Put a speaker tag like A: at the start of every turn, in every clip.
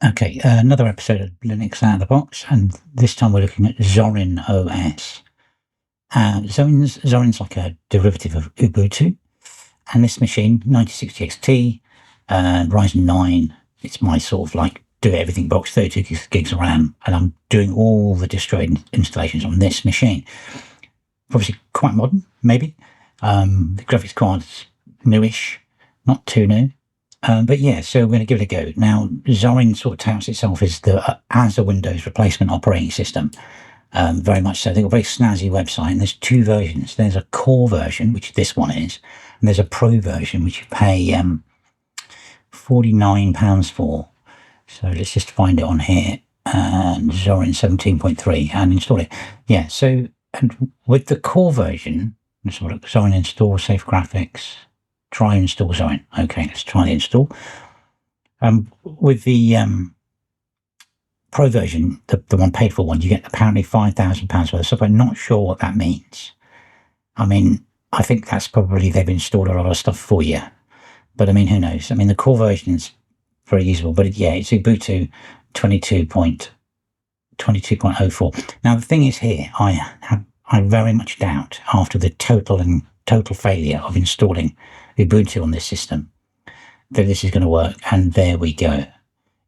A: Okay, another episode of Linux out of the box, and this time we're looking at Zorin OS. Zorin's like a derivative of Ubuntu, and this machine, 9060 XT, Ryzen 9, it's my sort of like do everything box, 32 gigs of RAM, and I'm doing all the distro installations on this machine. Obviously quite modern, maybe. The graphics card's newish, not too new. But yeah, so we're going to give it a go. Now, Zorin sort of touts itself as a Windows replacement operating system. Very much so. They've got a very snazzy website, and there's two versions. There's a core version, which this one is, and there's a pro version, which you pay £49 for. So let's just find it on here, and Zorin 17.3, and install it. Yeah, so and with the core version, let's have a look. Zorin install, safe graphics. Try install Zorin. Okay, let's try the install. With the pro version, the one paid for one, you get apparently £5,000 worth of stuff. I'm not sure what that means. I mean, I think that's probably they've installed a lot of stuff for you. But I mean, who knows? I mean, the core version is very usable. But yeah, it's Ubuntu 22.04. Now, the thing is here, I very much doubt after the total failure of installing Ubuntu on this system that this is going to work, and there we go.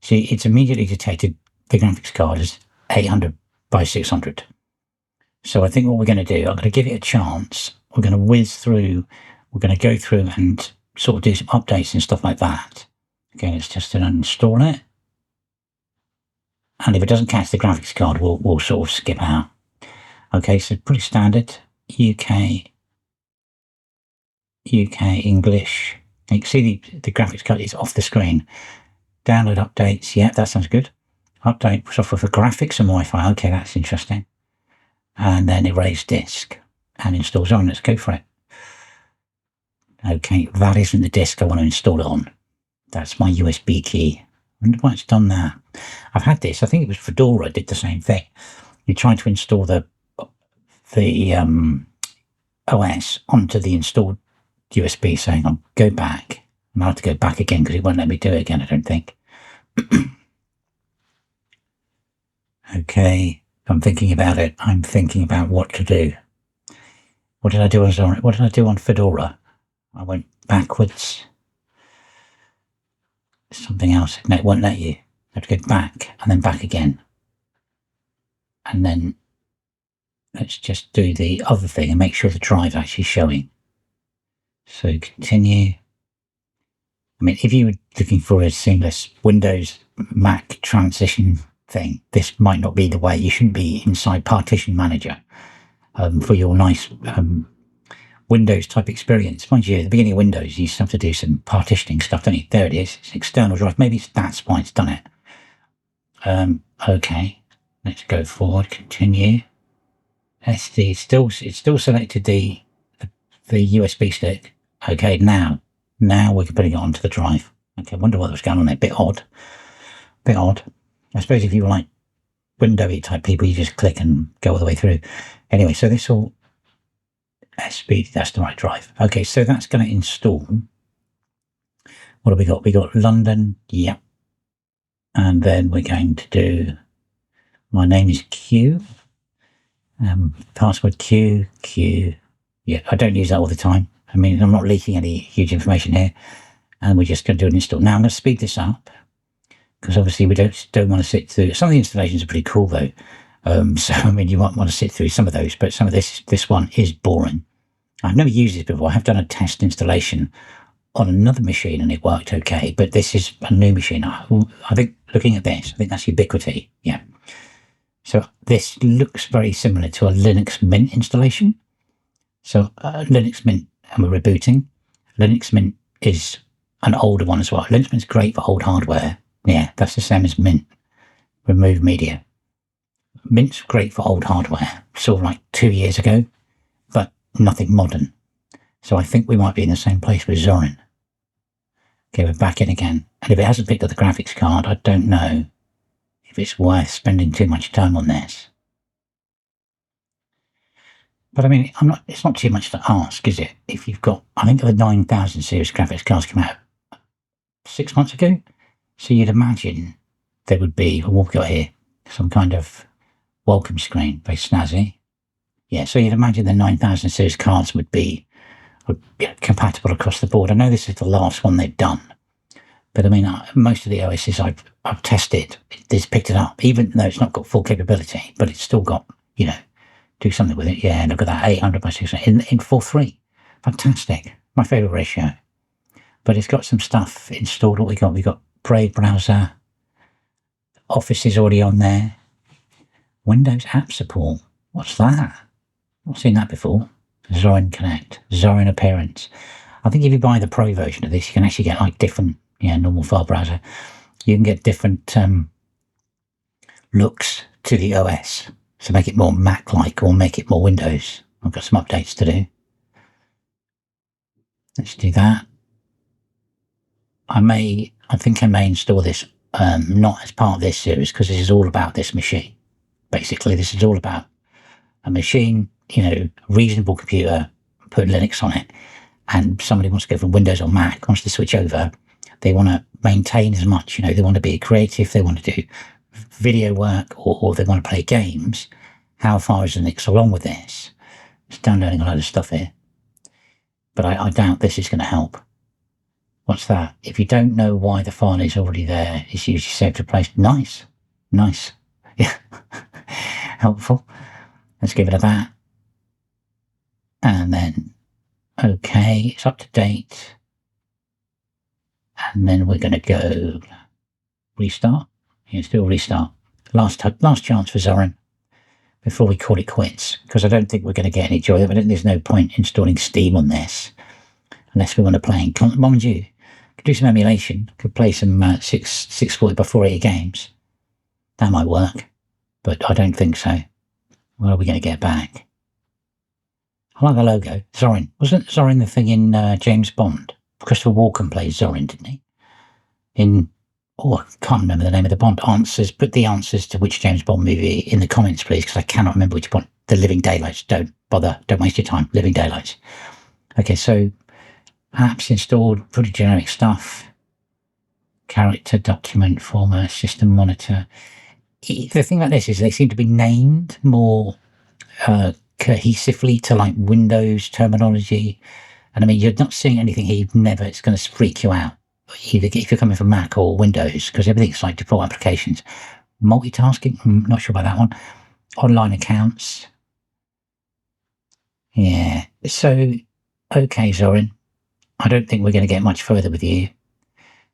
A: See, it's immediately detected the graphics card as 800 by 600. So I think what we're going to do, I'm going to give it a chance. We're going to whiz through, we're going to go through and sort of do some updates and stuff like that. Okay, let's just uninstall it. And if it doesn't catch the graphics card, we'll sort of skip out. Okay, so pretty standard. UK English. You can see the graphics card is off the screen. Download updates. Yeah, that sounds good. Update software for graphics and Wi-Fi. Okay, that's interesting. And then erase disk and install Zorin. Let's go for it. Okay, that isn't the disk I want to install it on. That's my USB key. I wonder why it's done that. I've had this. I think it was Fedora did the same thing. You tried to install the OS onto the installed USB, saying I'll go back, and I have to go back again because it won't let me do it again, I don't think. Okay, I'm thinking about it. I'm thinking about what to do. What did I do on Zorin? What did I do on Fedora? I went backwards. Something else. No, it won't let you. You have to go back and then back again. And then let's just do the other thing and make sure the drive actually showing. So continue. I mean, if you were looking for a seamless Windows Mac transition thing, this might not be the way. You shouldn't be inside Partition Manager for your nice Windows type experience. Mind you, at the beginning of Windows, you used to have to do some partitioning stuff, don't you? There it is. It's an external drive. Maybe that's why it's done it. Okay, let's go forward. Continue. SD it's still selected the USB stick. Okay, now we're putting it onto the drive. Okay, I wonder what was going on there. Bit odd. I suppose if you were like Windowy type people, you just click and go all the way through. Anyway, so this all SP, that's the right drive. Okay, so that's going to install. What have we got? We got London, yeah. And then we're going to do, my name is Q. Password Q. Yeah, I don't use that all the time. I mean, I'm not leaking any huge information here. And we're just going to do an install. Now I'm going to speed this up because obviously we don't want to sit through. Some of the installations are pretty cool though. So I mean, you might want to sit through some of those, but some of this one is boring. I've never used this before. I have done a test installation on another machine and it worked okay, but this is a new machine. I think looking at this, I think that's Ubiquity. Yeah. So this looks very similar to a Linux Mint installation. So Linux Mint, and we're rebooting. Linux Mint is an older one as well. Linux Mint's great for old hardware. Yeah, that's the same as Mint. Remove media. Mint's great for old hardware, sort of like 2 years ago, but nothing modern. So I think we might be in the same place with Zorin. Okay, we're back in again. And if it hasn't picked up the graphics card, I don't know if it's worth spending too much time on this. But I mean, it's not too much to ask, is it? If you've got, I think the 9000 series graphics cards came out 6 months ago. So you'd imagine there would be, what we've got here, some kind of welcome screen, very snazzy. Yeah, so you'd imagine the 9000 series cards would be compatible across the board. I know this is the last one they've done, but I mean, most of the OSs I've tested, it's picked it up, even though it's not got full capability, but it's still got, you know, do something with it. Yeah, look at that, 800 by 600 in 4.3. Fantastic. My favorite ratio. But it's got some stuff installed. What we got? We got Brave browser. Office is already on there. Windows app support. What's that? Not seen that before. Zorin Connect. Zorin Appearance. I think if you buy the Pro version of this, you can actually get like different, normal file browser. You can get different looks to the OS. So make it more Mac-like or make it more Windows. I've got some updates to do. Let's do that. I think I may install this not as part of this series, because this is all about this machine. Basically, this is all about a machine, reasonable computer, put Linux on it, and somebody wants to go from Windows or Mac, wants to switch over. They want to maintain as much, they want to be creative, they want to do video work, or they want to play games. How far is Linux along with this? It's downloading a load of stuff here. But I doubt this is going to help. What's that? If you don't know why the file is already there, it's usually saved to place. Nice. Yeah. Helpful. Let's give it a that. And then, okay, it's up to date. And then we're going to go restart. Yeah, still restart. Last chance for Zorin before we call it quits, because I don't think we're going to get any joy. I think there's no point installing Steam on this unless we want to play. Mind you, could do some emulation. Could play some 640 by 480 games. That might work, but I don't think so. What are we going to get back? I like the logo. Zorin. Wasn't Zorin the thing in James Bond? Christopher Walken plays Zorin, didn't he? I can't remember the name of the Bond. Put the answers to which James Bond movie in the comments, please, because I cannot remember which one. The Living Daylights. Don't bother. Don't waste your time. Living Daylights. Okay, so apps installed, pretty generic stuff. Character, document, format, system monitor. The thing about this is they seem to be named more cohesively to like Windows terminology. And I mean, you're not seeing anything here it's going to freak you out. Either if you're coming from Mac or Windows, because everything's like default applications. Multitasking, I'm not sure about that one. Online accounts. Yeah. So, okay, Zorin. I don't think we're going to get much further with you.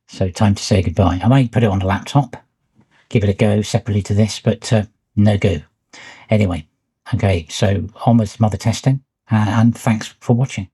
A: So time to say goodbye. I might put it on a laptop, give it a go separately to this, but no go. Anyway, okay, so on with some other testing, and thanks for watching.